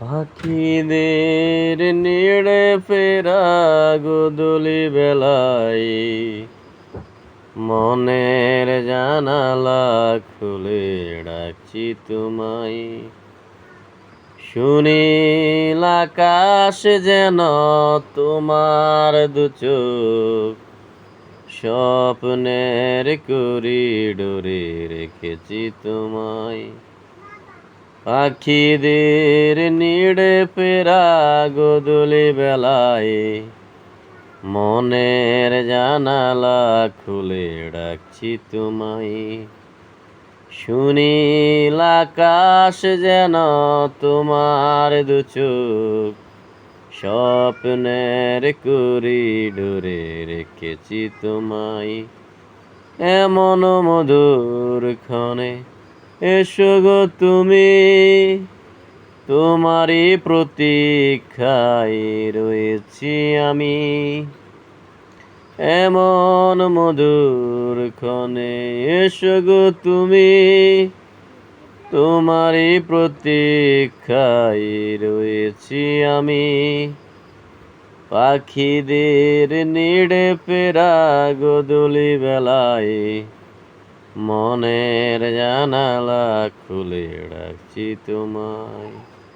পাখিদের নিড়ে ফেরা গোধূলি বেলায় মনের জানালা খুলে ডাকছি তোমায়। সুনীল আকাশ যেন তোমার দুচোখ, স্বপ্নের করিডোরে রেখেছি তোমায়। পাখিদের নিড়ে ফেরা গোধূলি বেলায় মনের জানালা খুলে ডাকছি তোমায়। সুনীল আকাশ যেন তোমার দুচোখ, স্বপ্নের করিডোরে রেখেছি তোমায়। এমন মধুর ক্ষণে এসো গো তুমি, তোমারই প্রতীক্ষায় রয়েছি আমি। এমন মধুর ক্ষণে এসো গো তুমি, তোমারই প্রতীক্ষায় রয়েছি আমি। পাখিদের নিড়ে ফেরা গোধূলি বেলায় মনের জানালা খুলে ডাকছি তোমায়।